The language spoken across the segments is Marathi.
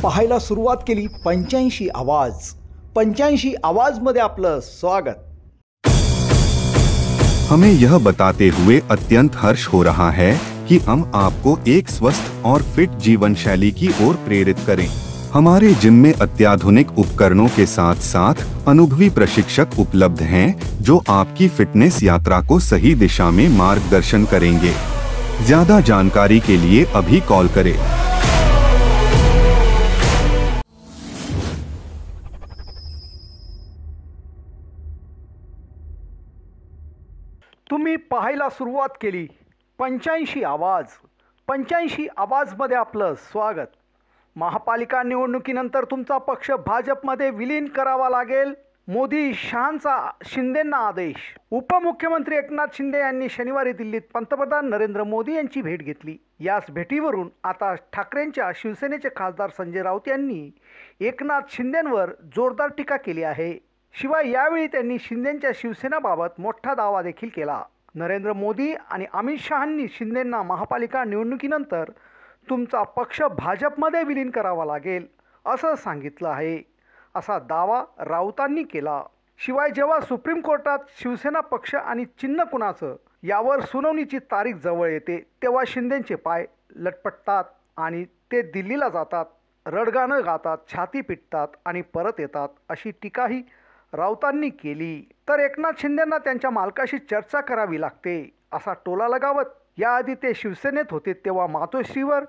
पाहायला सुरुवात केली 85 आवाज. 85 आवाजमध्ये आपलं स्वागत. हमें यह बताते हुए अत्यंत हर्ष हो रहा है कि हम आपको एक स्वस्थ और फिट जीवन शैली की ओर प्रेरित करें। हमारे जिम में अत्याधुनिक उपकरणों के साथ साथ अनुभवी प्रशिक्षक उपलब्ध हैं जो आपकी फिटनेस यात्रा को सही दिशा में मार्गदर्शन करेंगे। ज्यादा जानकारी के लिए अभी कॉल करें। तुम्ही पाहायला सुरुवात केली 85 आवाज. 85 आवाजमध्ये आपलं स्वागत. महापालिका निवडणुकीनंतर तुमचा पक्ष भाजपमध्ये विलीन करावा लागेल. मोदी शहांचा शिंदेंना आदेश. उपमुख्यमंत्री एकनाथ शिंदे यांनी शनिवारी दिल्लीत पंतप्रधान नरेंद्र मोदी यांची भेट घेतली. याच भेटीवरून आता ठाकरेंच्या शिवसेनेचे खासदार संजय राऊत यांनी एकनाथ शिंदेंवर जोरदार टीका केली आहे. शिवाय यावेळी त्यांनी शिंदेंच्या शिवसेनेबाबत मोठा दावा देखील केला. नरेंद्र मोदी आणि अमित शहांनी शिंदेंना महापालिका निवडणुकीनंतर तुमचा पक्ष भाजपमध्ये विलीन करावा लागेल असं सांगितलं आहे, असा दावा राऊतांनी केला. शिवाय जेव्हा सुप्रीम कोर्टात शिवसेना पक्ष आणि चिन्ह कुणाचं यावर सुनावणीची तारीख जवळ येते तेव्हा शिंदेंचे पाय लटपटतात आणि ते दिल्लीला जातात, रडगाणं गातात, छाती पिटतात आणि परत येतात, अशी टीकाही राऊतांनी केली. तर एकनाथ शिंदेंना त्यांच्या मालकाशी चर्चा करावी लागते असा टोला लगावत याआधी ते शिवसेनेत होते तेव्हा मातोश्रीवर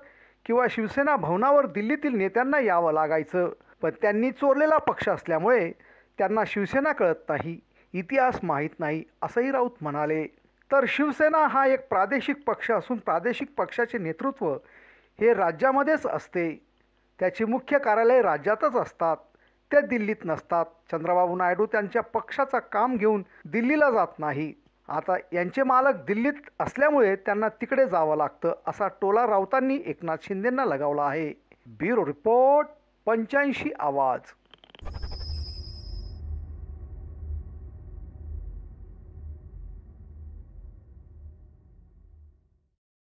किंवा शिवसेना भवनावर दिल्लीतील नेत्यांना यावं लागायचं. पण त्यांनी चोरलेला पक्ष असल्यामुळे त्यांना शिवसेना कळत नाही, इतिहास माहीत नाही असंही राऊत म्हणाले. तर शिवसेना हा एक प्रादेशिक पक्ष असून प्रादेशिक पक्षाचे नेतृत्व हे राज्यामध्येच असते. त्याची मुख्य कार्यालय राज्यातच असतात, ते दिल्लीत नसतात. चंद्रबाबू नायडू त्यांच्या पक्षाचं काम घेऊन दिल्लीला जात नाही. आता यांचे मालक दिल्लीत असल्यामुळे त्यांना तिकडे जावं लागतं असा टोला राऊतांनी एकनाथ शिंदेंना लगावला आहे. ब्युरो रिपोर्ट 85 आवाज.